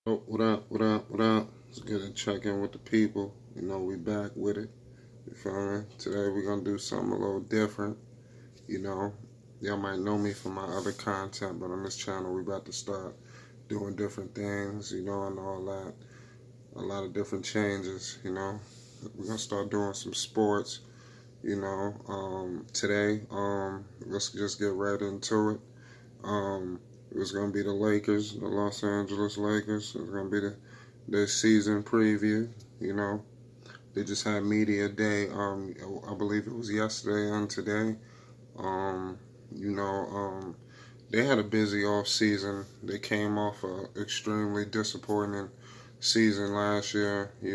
Oh, what up, what up, what up? Let's get a check in with the people. We back with it. You feel me? Today we're gonna do something a little different. You know, y'all might know me from my other content, but on this channel we about to start doing different things, and all that. A lot of different changes, We're gonna start doing some sports, Today, let's just get right into it. It was gonna be the Lakers, the Los Angeles Lakers. It was gonna be their season preview. You know, they just had media day. I believe it was yesterday and today. Um, you know, um, they had a busy off season. They came off a extremely disappointing season last year. They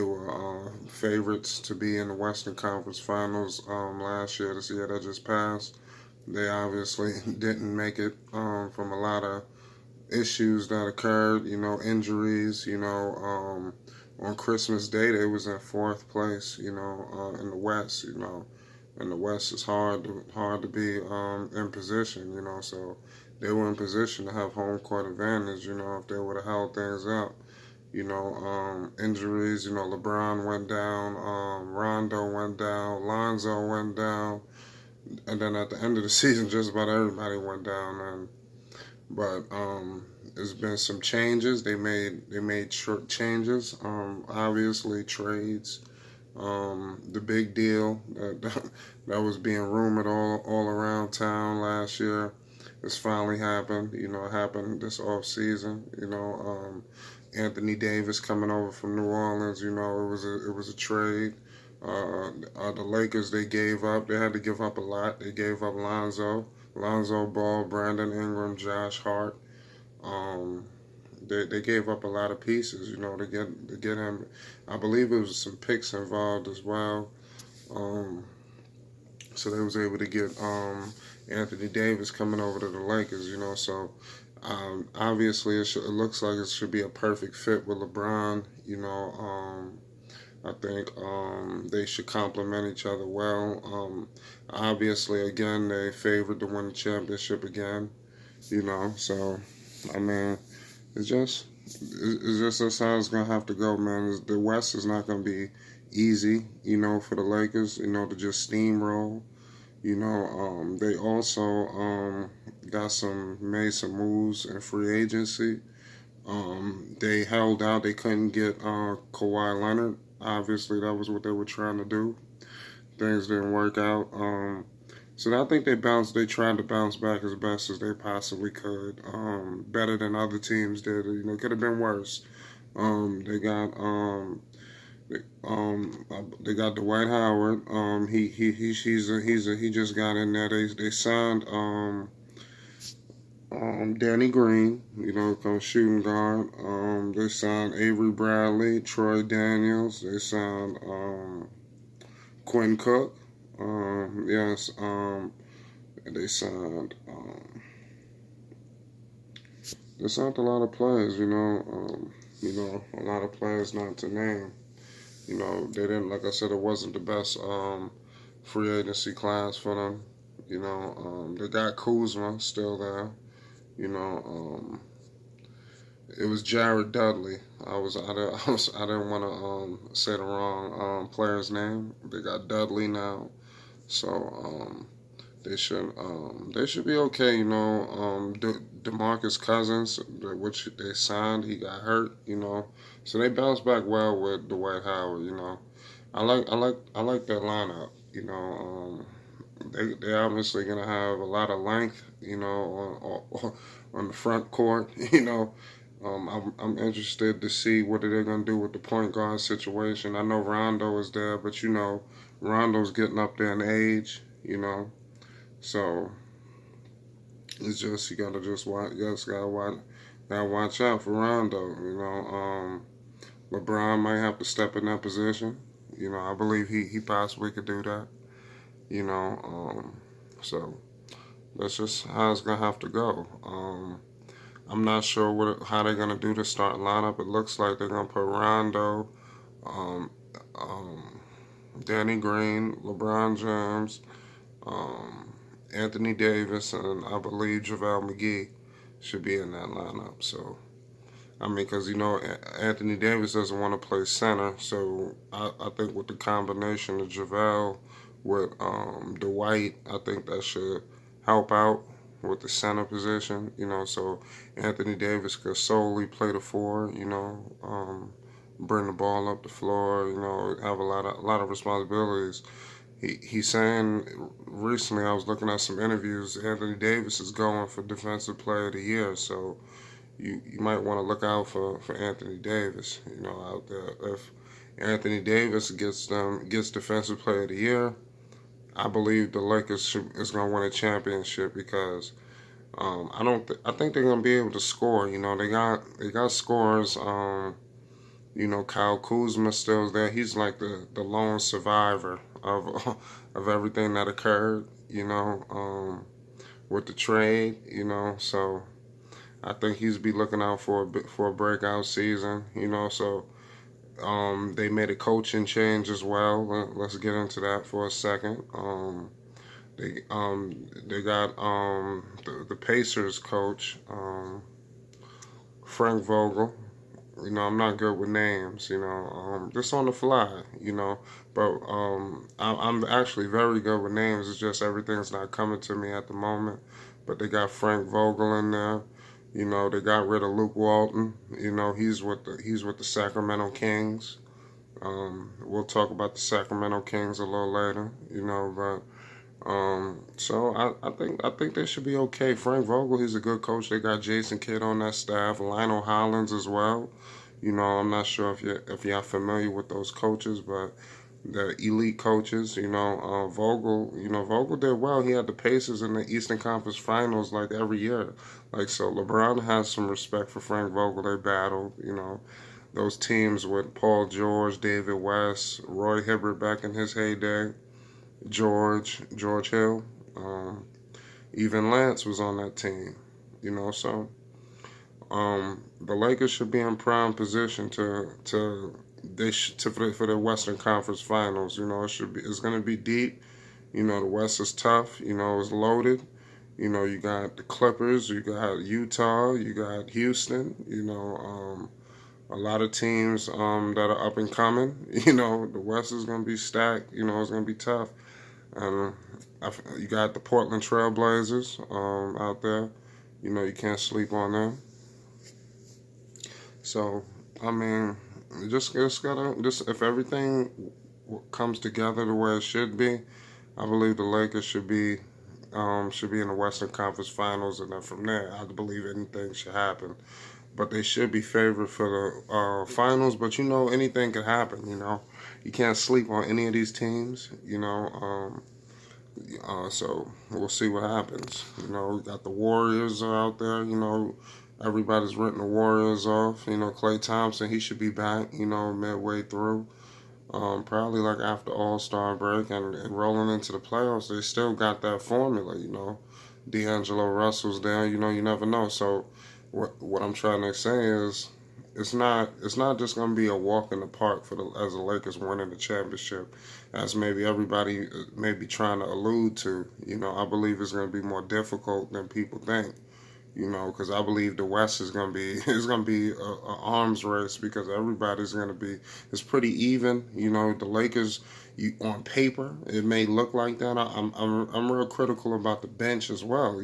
were favorites to be in the Western Conference Finals last year. This year that just passed, they obviously didn't make it from a lot of issues that occurred, injuries, on Christmas Day they was in fourth place, in the West, and the West is hard to be in position, so they were in position to have home court advantage, if they would have held things up. Injuries, LeBron went down, Rondo went down, Lonzo went down, and then at the end of the season, just about everybody went down. But there's been some changes. They made short changes. Obviously trades. The big deal that was being rumored all around town last year has finally happened. It happened this off season. Anthony Davis coming over from New Orleans. It was a trade. The Lakers, they gave up. They had to give up a lot. They gave up Lonzo Ball, Brandon Ingram, Josh Hart. Um, they gave up a lot of pieces, to get him. I believe it was some picks involved as well. Um, so they was able to get Anthony Davis coming over to the Lakers, So obviously it looks like it should be a perfect fit with LeBron. I think they should complement each other well. Obviously, again, they favored to win the championship again. So I mean, it's just that's how it's gonna have to go, man. The West is not gonna be easy, for the Lakers, to just steamroll. They also made some moves in free agency. They held out. They couldn't get Kawhi Leonard. Obviously, that was what they were trying to do. Things didn't work out. So I think they tried to bounce back as best as they possibly could. Better than other teams did. It could have been worse. They got they got Dwight Howard. He just got in there. They signed Danny Green, come shooting guard. They signed Avery Bradley, Troy Daniels. They signed Quinn Cook. Yes. They signed. They signed a lot of players. A lot of players not to name. They didn't. Like I said, it wasn't the best free agency class for them. They got Kuzma still there. You know, it was Jared Dudley. I didn't want to say the wrong player's name. They got Dudley now, so they should be okay. DeMarcus Cousins, which they signed, he got hurt. So they bounced back well with Dwight Howard. I like that lineup. They obviously gonna have a lot of length, on the front court. I'm interested to see what they're gonna do with the point guard situation. I know Rondo is there, but Rondo's getting up there in age. So it's just you gotta just watch. You just gotta watch out for Rondo. LeBron might have to step in that position. I believe he possibly could do that. So that's just how it's gonna have to go. I'm not sure how they're gonna do the start lineup. It looks like they're gonna put Rondo, um, um, Danny Green, LeBron James, um, Anthony Davis, and I believe JaVale McGee should be in that lineup. So I mean, because Anthony Davis doesn't want to play center, so I think with the combination of JaVale with Dwight, I think that should help out with the center position. So Anthony Davis could solely play the four. Bring the ball up the floor. Have a lot of responsibilities. He's saying recently, I was looking at some interviews. Anthony Davis is going for Defensive Player of the Year, so you might want to look out for Anthony Davis, out there. If Anthony Davis gets Defensive Player of the Year, I believe the Lakers is going to win a championship because I think they're going to be able to score. They got scores. Kyle Kuzma still there. He's like the lone survivor of of everything that occurred. With the trade. So. I think he's be looking out for a breakout season. So they made a coaching change as well. Let's get into that for a second. They got the Pacers coach Frank Vogel. I'm not good with names. Just on the fly. But I'm actually very good with names. It's just everything's not coming to me at the moment. But they got Frank Vogel in there. They got rid of Luke Walton. He's with the Sacramento Kings. We'll talk about the Sacramento Kings a little later. So I think they should be okay. Frank Vogel, he's a good coach. They got Jason Kidd on that staff. Lionel Hollins as well. I'm not sure if y'all familiar with those coaches, but the elite coaches. Vogel did well. He had the Pacers in the Eastern Conference Finals like every year. So LeBron has some respect for Frank Vogel. They battled. Those teams with Paul George, David West, Roy Hibbert back in his heyday, George Hill, even Lance was on that team. So the Lakers should be in prime position for the Western Conference Finals. It's going to be deep. The West is tough. It's loaded. You got the Clippers, you got Utah, you got Houston. A lot of teams that are up and coming. The West is going to be stacked. It's going to be tough. And you got the Portland Trailblazers out there. You can't sleep on them. So, I mean, just gotta if everything comes together the way it should be, I believe the Lakers should be in the Western Conference Finals, and then from there, I believe anything should happen. But they should be favored for the finals. But anything can happen. You can't sleep on any of these teams. So we'll see what happens. We got the Warriors out there. Everybody's written the Warriors off. Klay Thompson, he should be back. Midway through. Probably like after All-Star break and rolling into the playoffs, they still got that formula. D'Angelo Russell's there. You never know. So what I'm trying to say is, it's not just gonna be a walk in the park as the Lakers winning the championship, as maybe everybody may be trying to allude to. I believe it's gonna be more difficult than people think. Because I believe the West is gonna be a arms race because everybody's gonna be. It's pretty even. The Lakers, on paper, it may look like that. I'm real critical about the bench as well.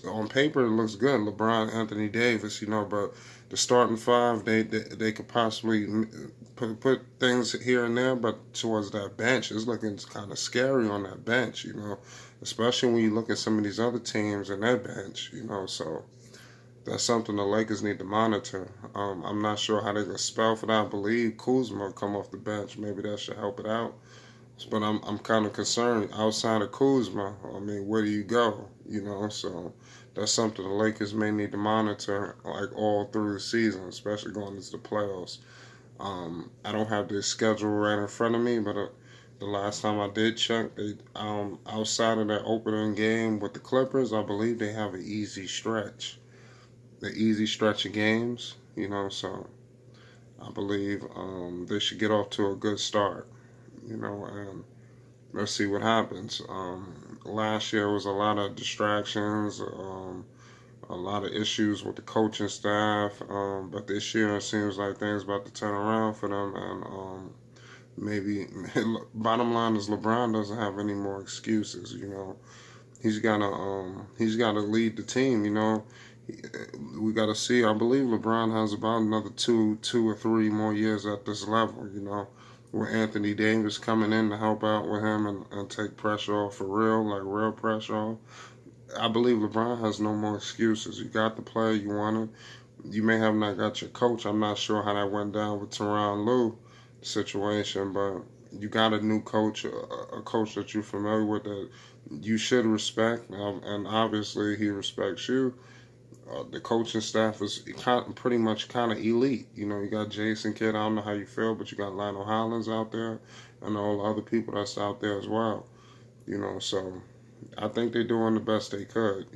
On paper it looks good. LeBron, Anthony Davis. But the starting five, they could possibly put things here and there, but towards that bench, it's looking kind of scary on that bench. Especially when you look at some of these other teams and their bench, so that's something the Lakers need to monitor. I'm not sure how they're going to spell for that. I believe Kuzma will come off the bench. Maybe that should help it out. But I'm kind of concerned outside of Kuzma. I mean, where do you go? So that's something the Lakers may need to monitor all through the season, especially going into the playoffs. I don't have the schedule right in front of me, but the last time I did check, they outside of that opening game with the Clippers, I believe they have an easy stretch. The easy stretch of games, so I believe they should get off to a good start, and let's see what happens. Last year was a lot of distractions, a lot of issues with the coaching staff. But this year it seems like things about to turn around for them, and maybe bottom line is LeBron doesn't have any more excuses. He's gotta lead the team. We gotta see. I believe LeBron has about another two or three more years at this level. With Anthony Davis coming in to help out with him and take pressure off for real, like real pressure off. I believe LeBron has no more excuses. You got the player you wanted. You may have not got your coach. I'm not sure how that went down with Tyronn Lue situation, but you got a new coach, a coach that you're familiar with that you should respect, and obviously he respects you. The coaching staff is pretty much kind of elite. You got Jason Kidd. I don't know how you feel, but you got Lionel Hollins out there and all the other people that's out there as well. So I think they're doing the best they could.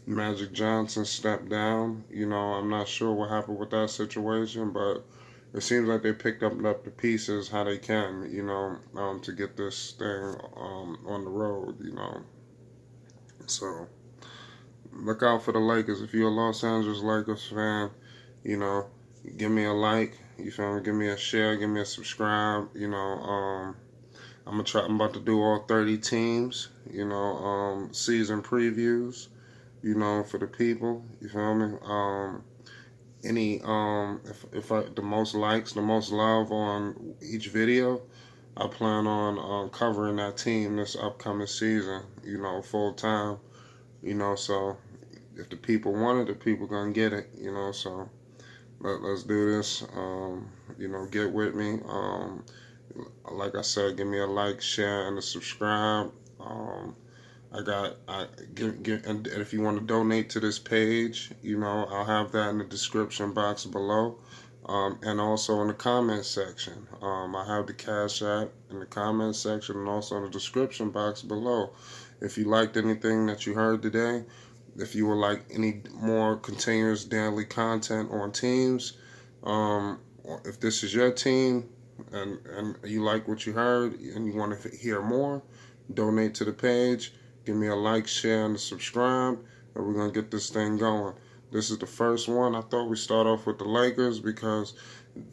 Magic Johnson stepped down. I'm not sure what happened with that situation, but it seems like they picked up the pieces how they can, to get this thing on the road. So look out for the Lakers. If you're a Los Angeles Lakers fan, give me a like. You feel me? Give me a share. Give me a subscribe. I'm about to do all 30 teams. Season previews. For the people. You feel me? If the most likes, the most love on each video, I plan on covering that team this upcoming season. Full time. So if the people want it, the people gonna get it. So let's do this. Get with me. Like I said, give me a like, share, and a subscribe. And if you want to donate to this page, I'll have that in the description box below, and also in the comment section. I have the Cash App in the comment section and also in the description box below. If you liked anything that you heard today, if you would like any more continuous daily content on teams, or if this is your team and you like what you heard and you want to hear more, donate to the page. Give me a like, share, and a subscribe, and we're going to get this thing going. This is the first one. I thought we'd start off with the Lakers because,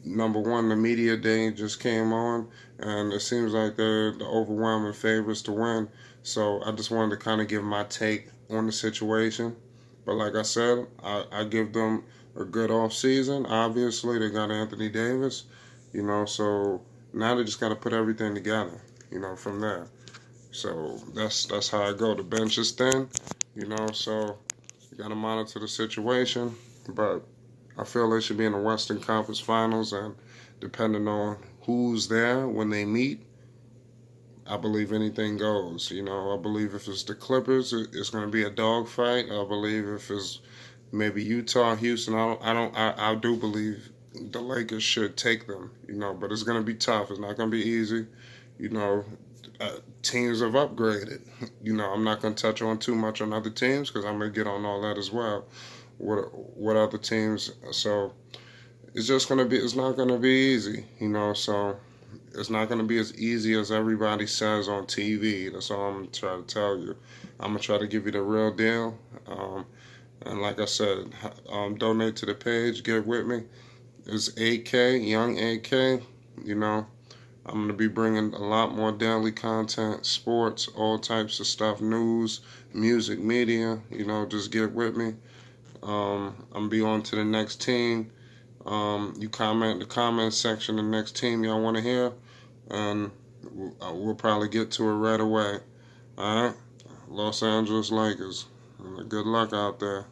number one, the media day just came on, and it seems like they're the overwhelming favorites to win. So I just wanted to kind of give my take on the situation. But like I said, I give them a good off season. Obviously, they got Anthony Davis, so now they just got to put everything together, from there. So that's how I go. The bench is thin, so you got to monitor the situation. But I feel they should be in the Western Conference Finals, and depending on who's there when they meet, I believe anything goes. I believe if it's the Clippers, it's going to be a dogfight. I believe if it's maybe Utah, Houston, I do believe the Lakers should take them. But it's going to be tough. It's not going to be easy. Teams have upgraded. I'm not going to touch on too much on other teams because I'm going to get on all that as well. What other teams? So it's not going to be easy. So it's not going to be as easy as everybody says on TV. That's all I'm going to try to tell you. I'm going to try to give you the real deal. And like I said, donate to the page. Get with me. It's AK, Young AK. I'm going to be bringing a lot more daily content, sports, all types of stuff, news, music, media. Just get with me. I'm going to be on to the next team. You comment in the comment section the next team y'all want to hear, and we'll probably get to it right away. All right? Los Angeles Lakers. Good luck out there.